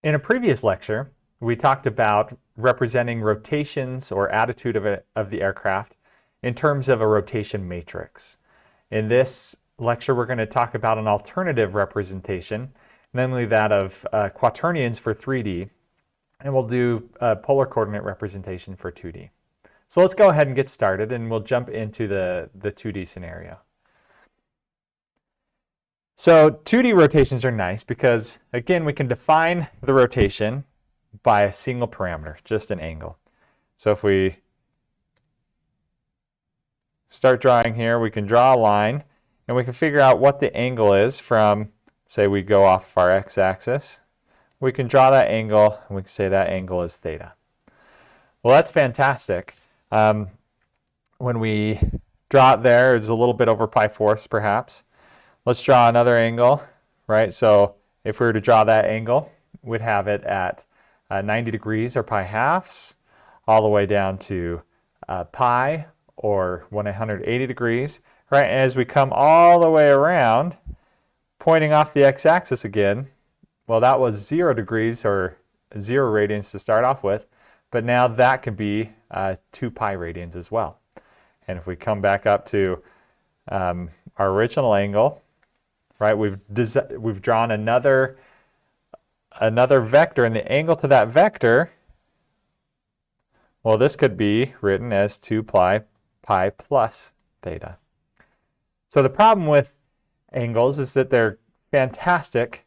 In a previous lecture, we talked about representing rotations or attitude of the aircraft in terms of a rotation matrix. In this lecture, we're going to talk about an alternative representation, namely that of quaternions for 3D, and we'll do a polar coordinate representation for 2D. So let's go ahead and get started, and we'll jump into the 2D scenario. So 2D rotations are nice because, again, we can define the rotation by a single parameter, just an angle. So if we start drawing here, we can draw a line, and we can figure out what the angle is from, say we go off our x-axis. We can draw that angle, and we can say that angle is theta. Well, that's fantastic. When we draw it there, it's a little bit over pi fourths, perhaps. Let's draw another angle, right? So if we were to draw that angle, we'd have it at 90 degrees or pi halves, all the way down to pi or 180 degrees, right? And as we come all the way around, pointing off the x-axis again, well, that was 0 degrees or 0 radians to start off with, but now that can be 2 pi radians as well. And if we come back up to our original angle, right, we've drawn another vector, and the angle to that vector, well, this could be written as 2 pi plus theta. So the problem with angles is that they're fantastic,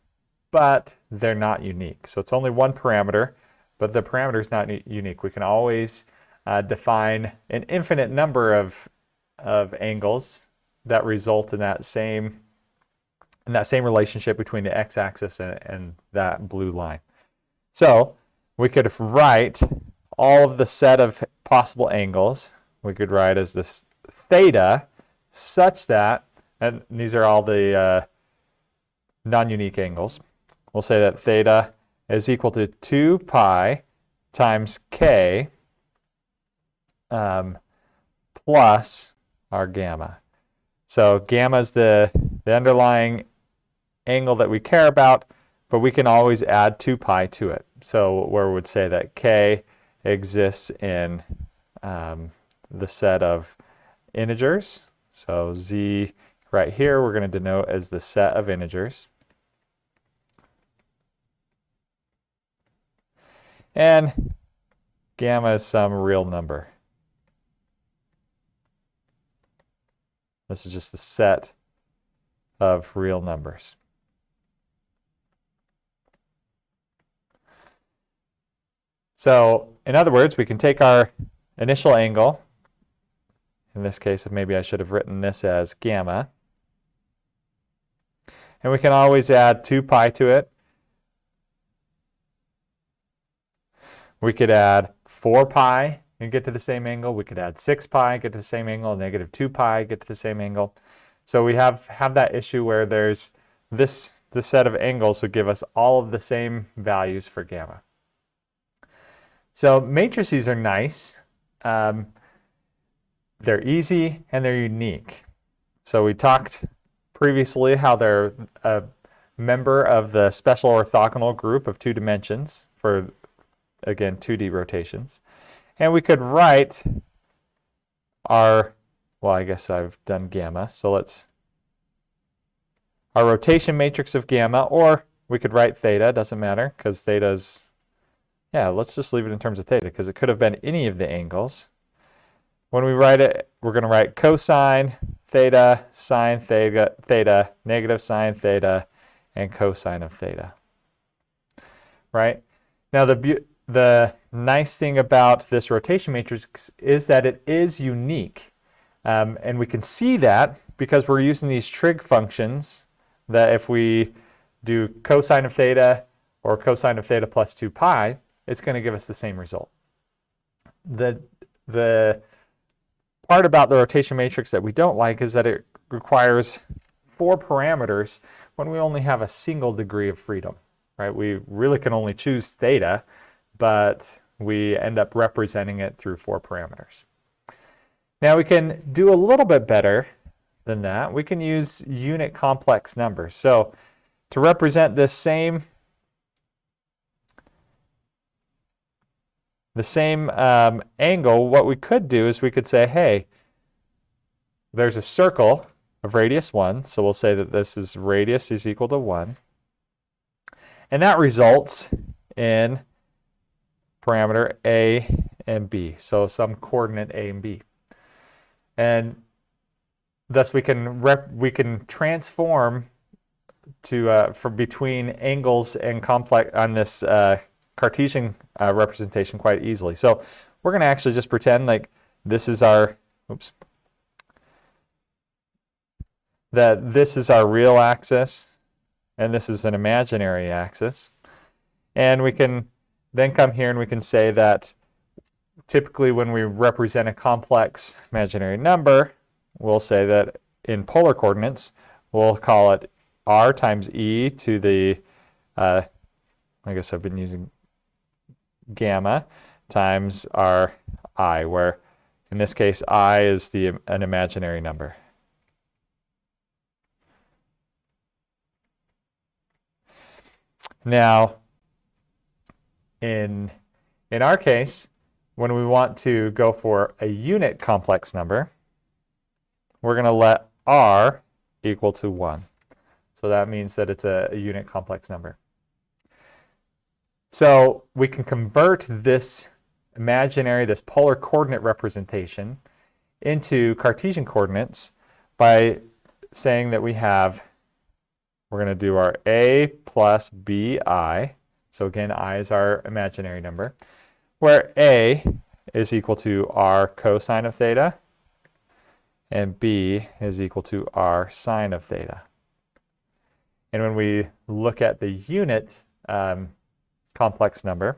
but they're not unique. So it's only one parameter, but the parameter is not unique. We can always define an infinite number of angles that result in that same relationship between the x-axis and that blue line. So we could write all of the set of possible angles. We could write as this theta such that, and these are all the non-unique angles. We'll say that theta is equal to 2 pi times k plus our gamma. So gamma is the underlying angle that we care about, but we can always add 2 pi to it. So where we would say that k exists in the set of integers. So z right here we're going to denote as the set of integers. And gamma is some real number. This is just the set of real numbers. So, in other words, we can take our initial angle. In this case, maybe I should have written this as gamma. And we can always add 2 pi to it. We could add 4 pi and get to the same angle. We could add 6 pi, get to the same angle, negative 2 pi, get to the same angle. So we have that issue where there's the set of angles would give us all of the same values for gamma. So matrices are nice. They're easy and they're unique. So we talked previously how they're a member of the special orthogonal group of 2 dimensions for, again, 2D rotations. And we could write our, well, I guess I've done gamma. So our rotation matrix of gamma, or we could write theta, doesn't matter, because theta's, yeah, let's just leave it in terms of theta, because it could have been any of the angles. When we write it, we're going to write cosine theta, sine theta, negative sine theta, and cosine of theta. Right? Now, the nice thing about this rotation matrix is that it is unique. And we can see that because we're using these trig functions that if we do cosine of theta or cosine of theta plus 2 pi, it's going to give us the same result. The part about the rotation matrix that we don't like is that it requires 4 parameters when we only have a single degree of freedom. Right? We really can only choose theta, but we end up representing it through 4 parameters. Now we can do a little bit better than that. We can use unit complex numbers. So to represent this same the same angle, what we could do is we could say, hey, there's a circle of radius 1, so we'll say that this is radius is equal to 1. And that results in parameter a and b, so some coordinate a and b. And thus we can transform to from between angles and complex on this Cartesian representation quite easily. So we're going to actually just pretend like this is our that this is our real axis and this is an imaginary axis. And we can then come here and we can say that typically when we represent a complex imaginary number, we'll say that in polar coordinates, we'll call it r times e to the, I guess I've been using gamma, times our I, where in this case I is an imaginary number. Now, in our case, when we want to go for a unit complex number, we're going to let r equal to 1. So that means that it's a unit complex number. So we can convert this imaginary, this polar coordinate representation into Cartesian coordinates by saying that we're going to do our a plus bi. So again, I is our imaginary number, where a is equal to r cosine of theta and b is equal to r sine of theta. And when we look at the unit complex number,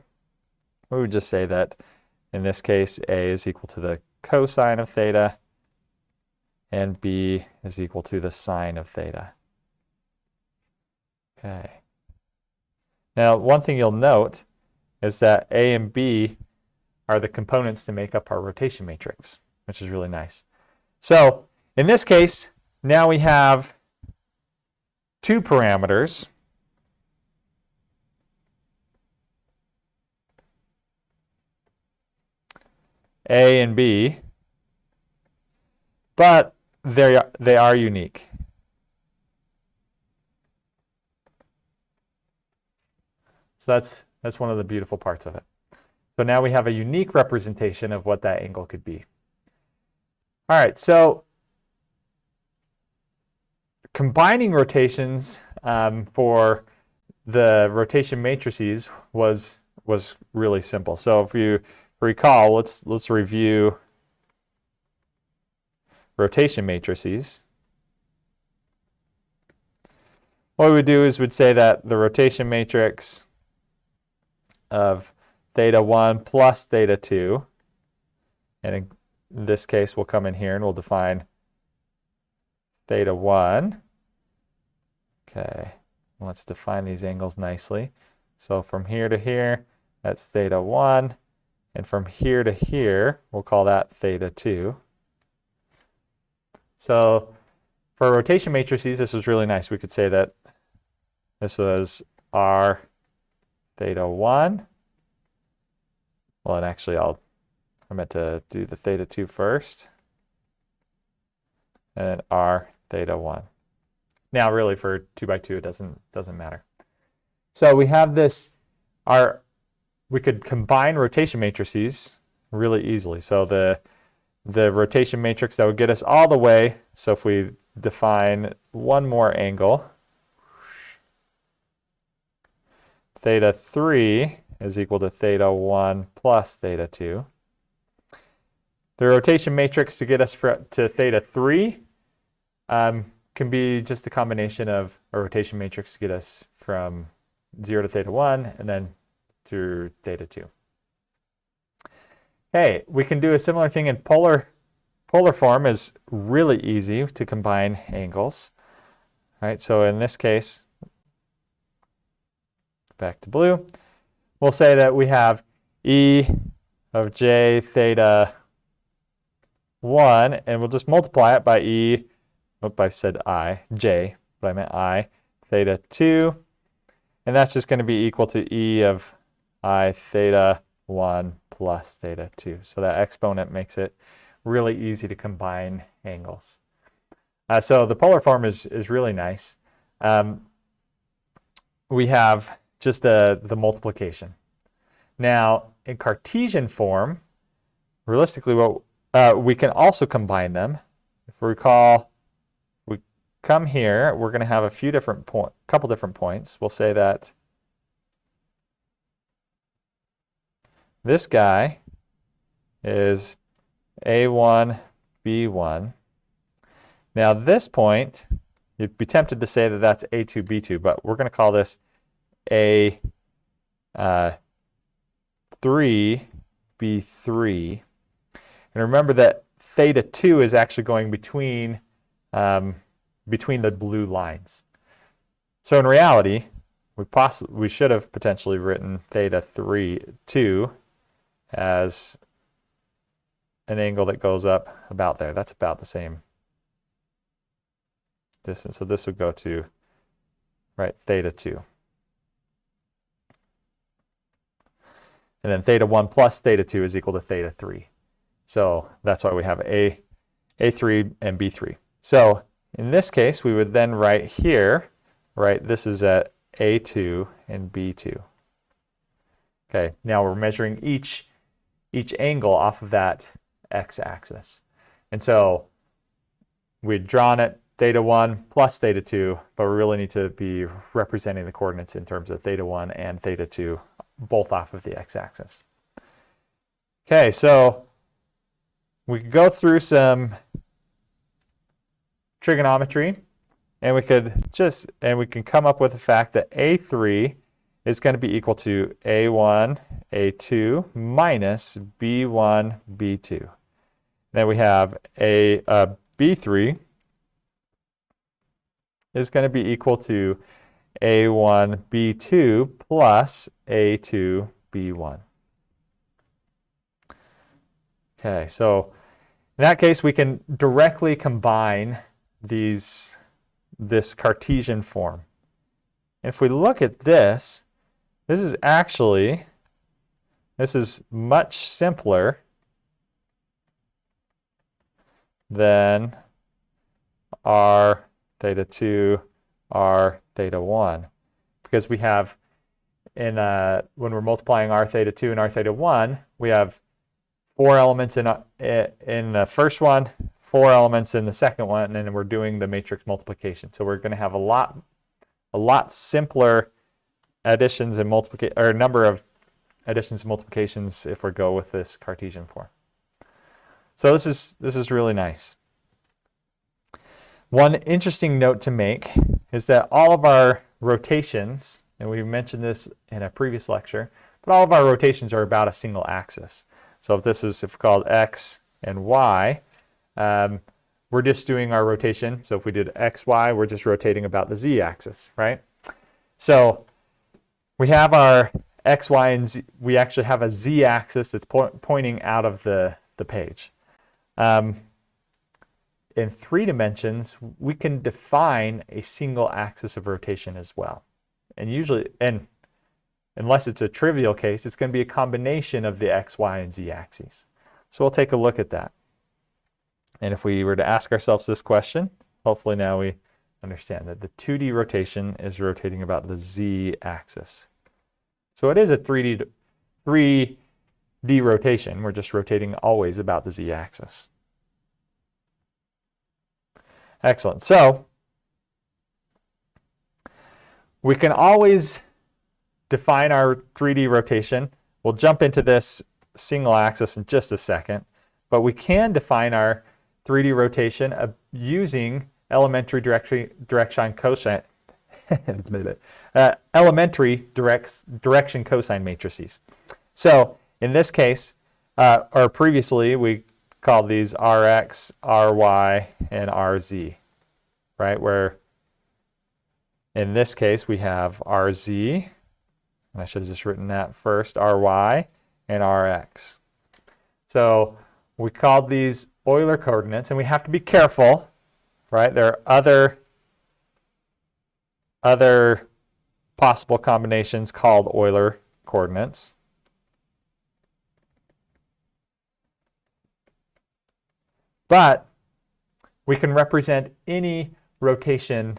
we would just say that in this case a is equal to the cosine of theta and b is equal to the sine of theta. Okay. Now, one thing you'll note is that a and b are the components to make up our rotation matrix, which is really nice. So in this case, now we have two parameters. A and b, but they are unique. So that's one of the beautiful parts of it. So now we have a unique representation of what that angle could be. All right, so combining rotations for the rotation matrices was really simple. So if you recall, let's review rotation matrices. What we would do is we'd say that the rotation matrix of theta 1 plus theta 2, and in this case we'll come in here and we'll define theta 1. Okay, let's define these angles nicely. So from here to here, that's theta 1, and from here to here, we'll call that theta 2. So for rotation matrices, this was really nice. We could say that this was r theta 1. Well, and actually I meant to do the theta 2 first, and then r theta 1. Now really for 2 by 2 it doesn't matter. So we have this, we could combine rotation matrices really easily. So the rotation matrix that would get us all the way, so if we define one more angle, theta 3 is equal to theta 1 plus theta 2. The rotation matrix to get us to theta 3 can be just a combination of a rotation matrix to get us from 0 to theta 1 and then through theta 2. Hey, we can do a similar thing in polar form. Is really easy to combine angles. All right, so in this case, back to blue, we'll say that we have E of j theta 1, and we'll just multiply it by E, I said I, j, but I meant I, theta 2, and that's just going to be equal to E of I theta 1 plus theta 2. So that exponent makes it really easy to combine angles. So the polar form is really nice. We have just the multiplication. Now, in Cartesian form, realistically, we can also combine them. If we recall, we come here, we're going to have a few different couple different points. We'll say that this guy is A1, B1. Now this point, you'd be tempted to say that that's A2, B2, but we're going to call this A3, B3. And remember that theta 2 is actually going between the blue lines. So in reality, we should have potentially written theta 2 as an angle that goes up about there. That's about the same distance. So this would go to, right, theta 2. And then theta 1 plus theta 2 is equal to theta 3. So that's why we have A3 and B3. So in this case, we would then write here, right, this is at A2 and B2. Okay, now we're measuring each angle off of that x-axis. And so we'd drawn it theta 1 plus theta 2, but we really need to be representing the coordinates in terms of theta 1 and theta 2, both off of the x-axis. Okay, so we could go through some trigonometry, and we can come up with the fact that A3 is going to be equal to A1, A2 minus B1, B2. Then we have B3 is going to be equal to A1, B2 plus A2, B1. Okay, so in that case, we can directly combine this Cartesian form. And if we look at this, this is much simpler than r theta 2, r theta 1, because we have when we're multiplying r theta 2 and r theta 1, we have 4 elements in the first one, 4 elements in the second one, and then we're doing the matrix multiplication. So we're going to have a lot simpler additions and number of additions and multiplications if we go with this Cartesian form. So this is really nice. One interesting note to make is that all of our rotations, and we mentioned this in a previous lecture, but all of our rotations are about a single axis. So if called x and y, we're just doing our rotation. So if we did x, y, we're just rotating about the z-axis, right? So we have our x, y, and z. We actually have a z-axis that's pointing out of the page. In 3 dimensions, we can define a single axis of rotation as well. And usually, unless it's a trivial case, it's going to be a combination of the x, y, and z axes. So we'll take a look at that. And if we were to ask ourselves this question, hopefully now we understand that the 2D rotation is rotating about the z axis. So it is a 3D rotation. We're just rotating always about the z axis. Excellent. So we can always define our 3D rotation. We'll jump into this single axis in just a second, but we can define our 3D rotation using elementary direction cosine direction cosine matrices. So in this case, or previously, we called these Rx, Ry, and Rz, right? Where in this case, we have Rz, and I should have just written that first, Ry, and Rx. So we called these Euler coordinates, and we have to be careful, right? There are other possible combinations called Euler coordinates. But we can represent any rotation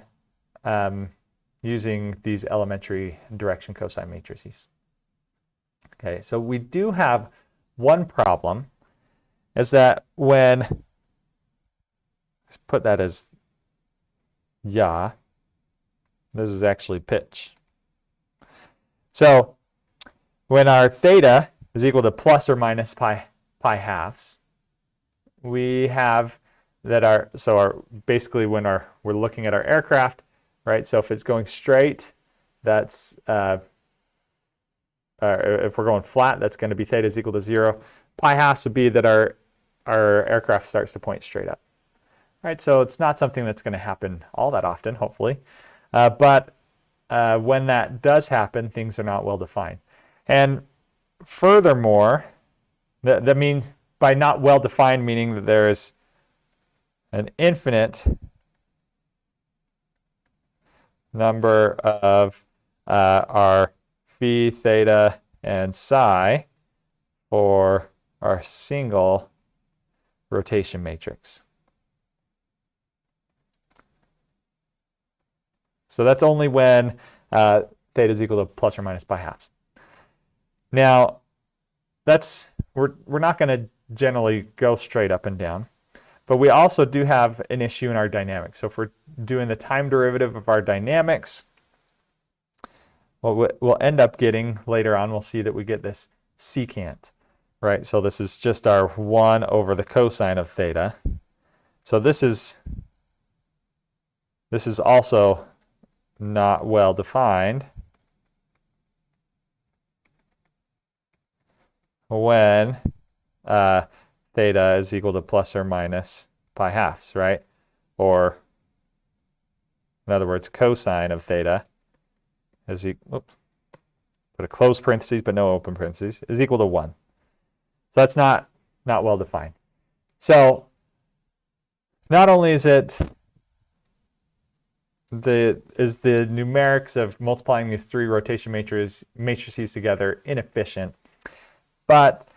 using these elementary direction cosine matrices. Okay, so we do have one problem, is that when, let's put that as yaw, this is actually pitch. So when our theta is equal to plus or minus pi halves, we have that basically when we're looking at our aircraft, right? So if it's going straight, that's if we're going flat, that's going to be theta is equal to 0. Pi halves would be that our aircraft starts to point straight up. Right, so it's not something that's going to happen all that often, hopefully. But when that does happen, things are not well defined. And furthermore, that means by not well defined, meaning that there is an infinite number of our phi, theta, and psi for our single rotation matrix. So that's only when theta is equal to plus or minus pi halves. Now, we're not going to generally go straight up and down, but we also do have an issue in our dynamics. So if we're doing the time derivative of our dynamics, what we'll end up getting later on, we'll see that we get this secant, right? So this is just our 1 over the cosine of theta. So this is also not well defined when theta is equal to plus or minus pi halves, right? Or in other words, cosine of theta is put a closed parentheses but no open parentheses, is equal to 1. So that's not well defined. So not only is the numerics of multiplying these 3 rotation matrices together inefficient, but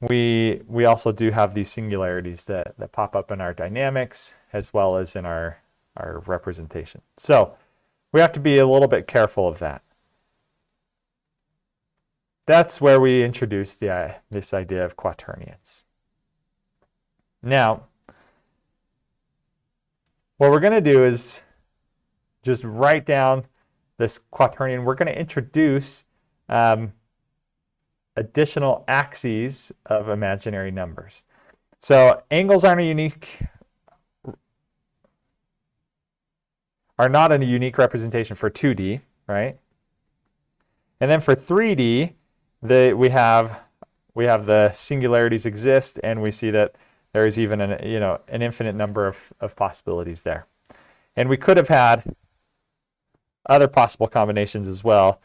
we also do have these singularities that pop up in our dynamics as well as in our representation. So we have to be a little bit careful of that. That's where we introduce this idea of quaternions. Now, what we're going to do is just write down this quaternion. We're going to introduce additional axes of imaginary numbers. So angles are not a unique representation for 2D, right? And then for 3D, we have the singularities exist, and we see that there is even an infinite number of possibilities there. And we could have had other possible combinations as well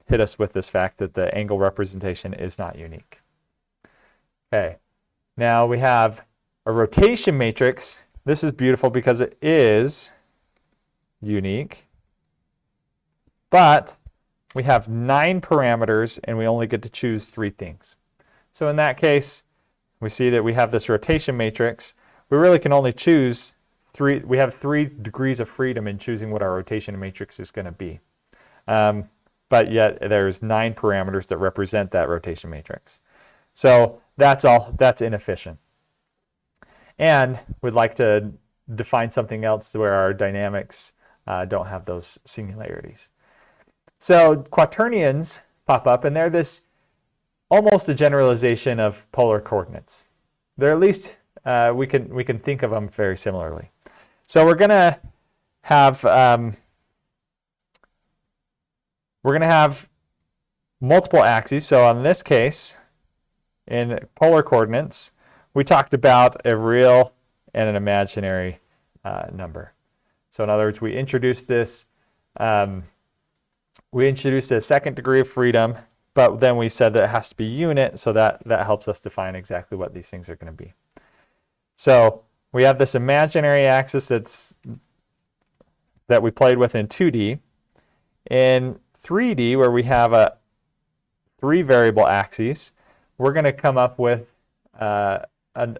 hit us with this fact that the angle representation is not unique. Okay, now we have a rotation matrix. This is beautiful because it is unique, but we have 9 parameters and we only get to choose 3 things. So in that case, we see that we have this rotation matrix. We really can only choose 3. We have 3 degrees of freedom in choosing what our rotation matrix is going to be. But yet there's 9 parameters that represent that rotation matrix. So that's inefficient. And we'd like to define something else where our dynamics don't have those singularities. So quaternions pop up, and they're this almost a generalization of polar coordinates. They're at least we can think of them very similarly. So we're going to have multiple axes. So in this case, in polar coordinates, we talked about a real and an imaginary number. So in other words, we introduced this. We introduced a second degree of freedom, but then we said that it has to be unit, so that helps us define exactly what these things are going to be. So we have this imaginary axis that we played with in 2D. In 3D, where we have a 3 variable axes, we're going to come up with an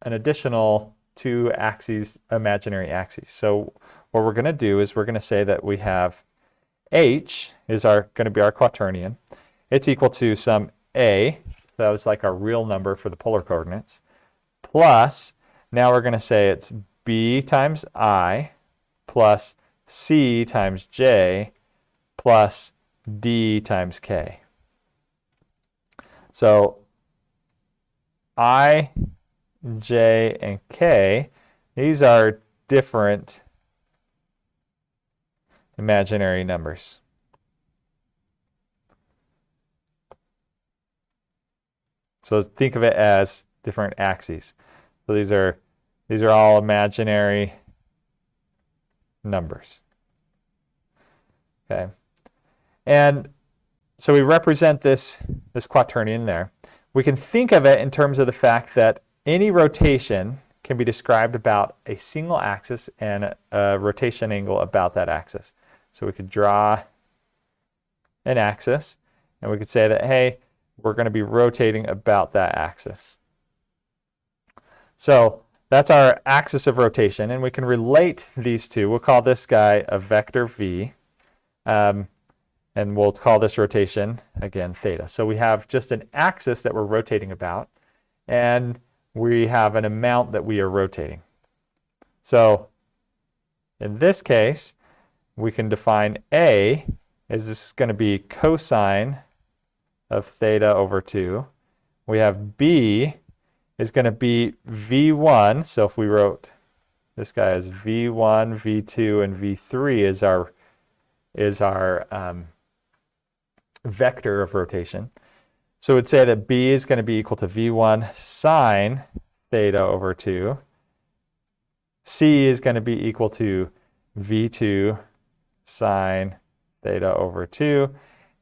an additional two axes, imaginary axes. So what we're going to do is we're going to say that we have h is going to be our quaternion. It's equal to some a, so that was like our real number for the polar coordinates, plus, now we're going to say it's b times I plus c times j plus d times k. So I, j, and k, these are different imaginary numbers. So think of it as different axes. So these are all imaginary numbers. Okay. And so we represent this quaternion there. We can think of it in terms of the fact that any rotation can be described about a single axis and a rotation angle about that axis. So we could draw an axis, and we could say that, hey, we're going to be rotating about that axis. So that's our axis of rotation, and we can relate these two. We'll call this guy a vector v, and we'll call this rotation, again, theta. So we have just an axis that we're rotating about, and we have an amount that we are rotating. So in this case, we can define A as this is going to be cosine of theta over 2. We have B is going to be V1. So if we wrote this guy as V1, V2, and V3 is our vector of rotation. So we'd say that B is going to be equal to V1 sine theta over 2. C is going to be equal to V2 sine theta over 2.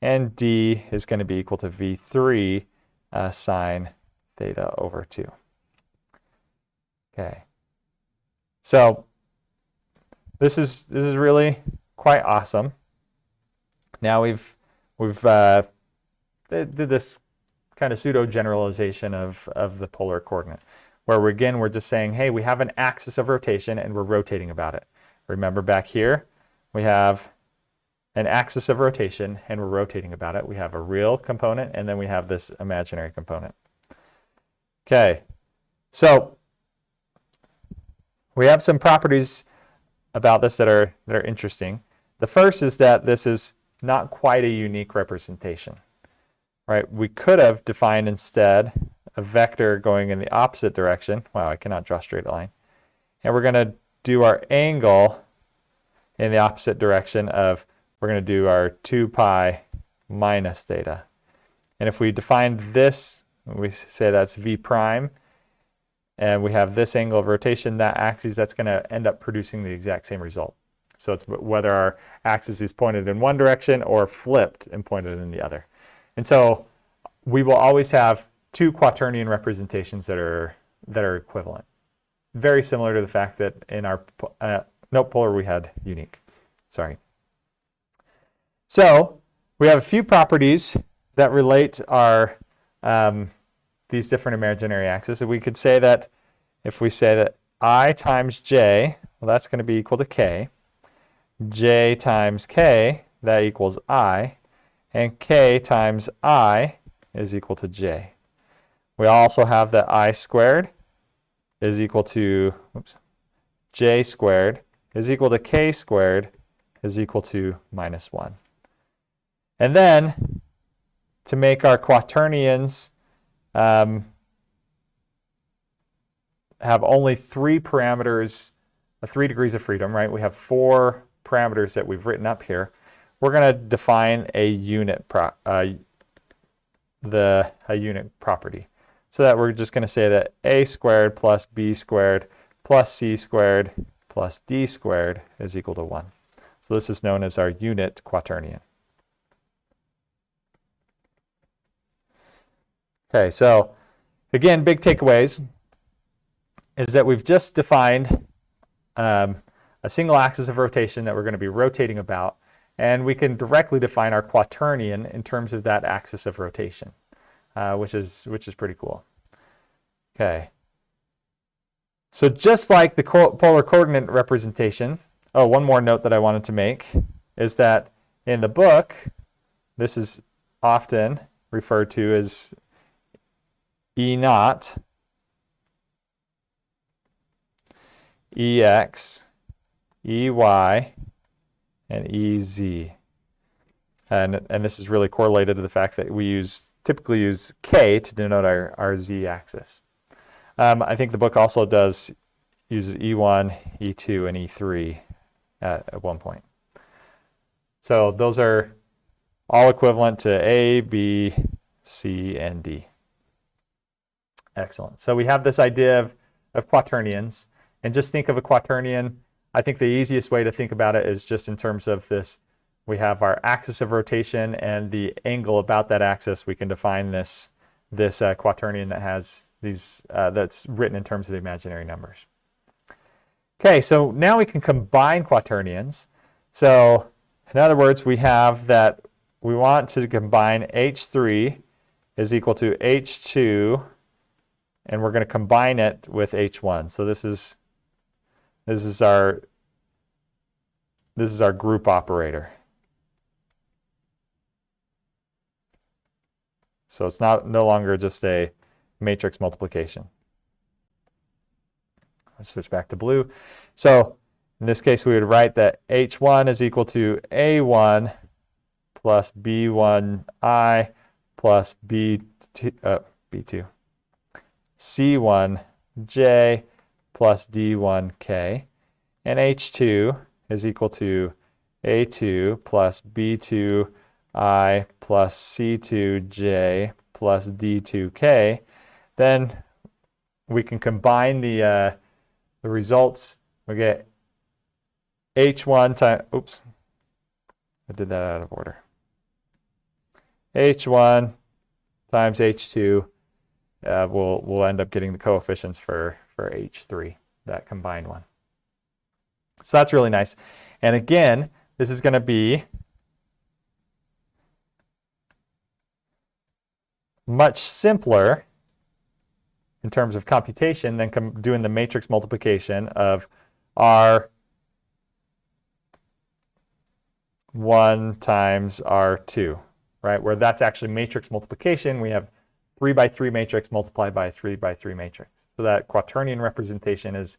And D is going to be equal to V3 sine theta over 2. Okay. So this is really quite awesome. Now we've did this kind of pseudo generalization of the polar coordinate, where we're just saying, hey, we have an axis of rotation and we're rotating about it. Remember back here, we have an axis of rotation and we're rotating about it. We have a real component and then we have this imaginary component. Okay, so we have some properties about this that are interesting. The first is that this is not quite a unique representation, right? We could have defined instead a vector going in the opposite direction. Wow, I cannot draw a straight line. And we're going to do our angle in the opposite direction of, we're going to do our 2 pi minus theta. And if we define this, we say that's V prime, and we have this angle of rotation, that axis, that's going to end up producing the exact same result. So it's whether our axis is pointed in one direction or flipped and pointed in the other. And so we will always have two quaternion representations that are equivalent. Very similar to the fact that in our polar we had unique. Sorry. So we have a few properties that relate our these different imaginary axes. And we could say that if we say that I times j, well, that's going to be equal to k. J times k, that equals I. And k times I is equal to j. We also have that I squared is equal to, j squared is equal to k squared is equal to minus 1. And then, to make our quaternions have only 3 parameters, 3 degrees of freedom, right? We have 4 parameters that we've written up here. We're going to define a unit unit property. So that we're just going to say that a squared plus b squared plus c squared plus d squared is equal to 1. So this is known as our unit quaternion. Okay, so again, big takeaways is that we've just defined a single axis of rotation that we're going to be rotating about, and we can directly define our quaternion in terms of that axis of rotation, which is pretty cool. Okay. So just like the polar coordinate representation, oh, one more note that I wanted to make is that in the book, this is often referred to as E naught, EX, EY, and EZ. And this is really correlated to the fact that we typically use K to denote our Z-axis. I think the book also uses E1, E2, and E3 at one point. So those are all equivalent to A, B, C, and D. Excellent. So we have this idea of quaternions. And just think of a quaternion. I think the easiest way to think about it is just in terms of this. We have our axis of rotation and the angle about that axis. We can define this quaternion that has these that's written in terms of the imaginary numbers. Okay, so now we can combine quaternions. So in other words, we have that we want to combine H3 is equal to H2, and we're going to combine it with H1. So this is our group operator. So it's no longer just a matrix multiplication. Let's switch back to blue. So in this case, we would write that H1 is equal to A1 plus B1I plus B2, C1J plus D1K, and H2 is equal to A2 plus B2I plus C2J plus D2K. Then we can combine the results. We get H1 times, oops, I did that out of order. H1 times H2, we'll end up getting the coefficients for H3, that combined one. So that's really nice. And again, this is going to be much simpler in terms of computation than doing the matrix multiplication of R1 times R2, right? Where that's actually matrix multiplication. We have 3 by 3 matrix multiplied by a 3 by 3 matrix. So that quaternion representation is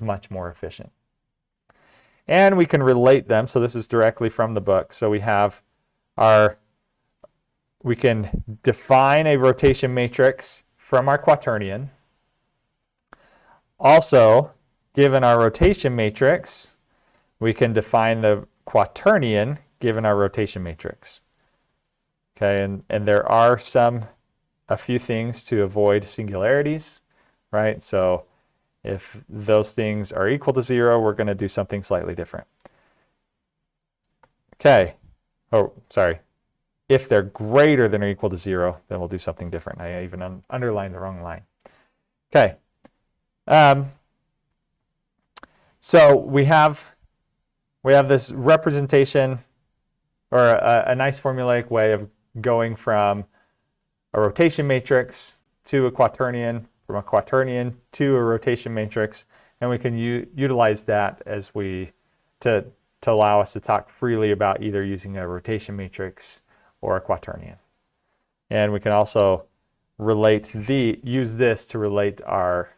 much more efficient. And we can relate them. So this is directly from the book. So we can define a rotation matrix from our quaternion. Also, given our rotation matrix, we can define the quaternion given our rotation matrix. Okay, and there are a few things to avoid singularities, right? So if those things are equal to 0, we're going to do something slightly different. Okay. Oh, sorry. If they're greater than or equal to 0, then we'll do something different. I even underlined the wrong line. Okay. So we have this representation, or a nice formulaic way of going from a rotation matrix to a quaternion, from a quaternion to a rotation matrix, and we can utilize that as to allow us to talk freely about either using a rotation matrix or a quaternion. And we can also use this to relate our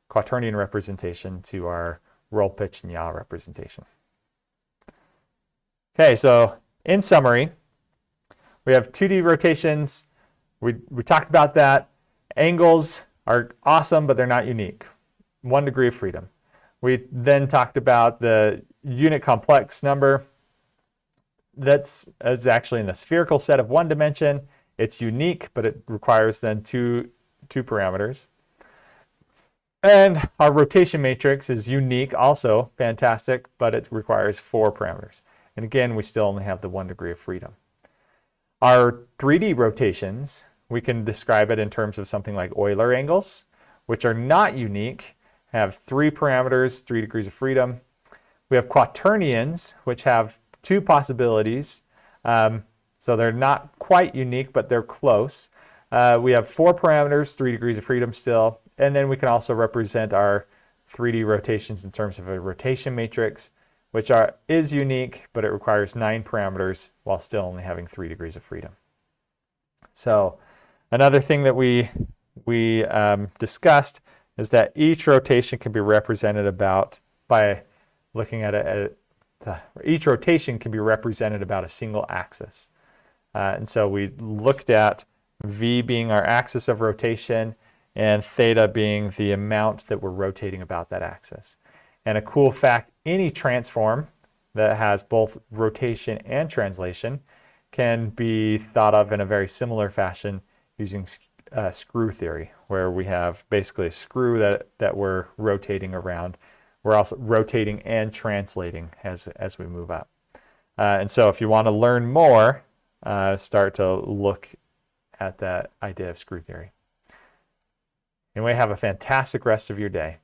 quaternion representation to our roll, pitch, and yaw representation. Okay, so in summary, we have 2D rotations. We talked about that. Angles are awesome, but they're not unique. 1 degree of freedom. We then talked about the unit complex number. That's actually in the spherical set of 1 dimension. It's unique, but it requires then two parameters. And our rotation matrix is unique, also fantastic, but it requires 4 parameters. And again, we still only have the 1 degree of freedom. Our 3D rotations, we can describe it in terms of something like Euler angles, which are not unique, have 3 parameters, 3 degrees of freedom. We have quaternions, which have 2 possibilities. So they're not quite unique, but they're close. We have 4 parameters, 3 degrees of freedom still, And then we can also represent our 3D rotations in terms of a rotation matrix, which is unique, but it requires 9 parameters while still only having 3 degrees of freedom. So another thing that we discussed is that each rotation can be represented by looking at it. Each rotation can be represented about a single axis. And so we looked at v being our axis of rotation and theta being the amount that we're rotating about that axis. And a cool fact, any transform that has both rotation and translation can be thought of in a very similar fashion using screw theory, where we have basically a screw that we're rotating around. We're also rotating and translating as we move up. And so if you want to learn more, start to look at that idea of screw theory. Anyway, have a fantastic rest of your day.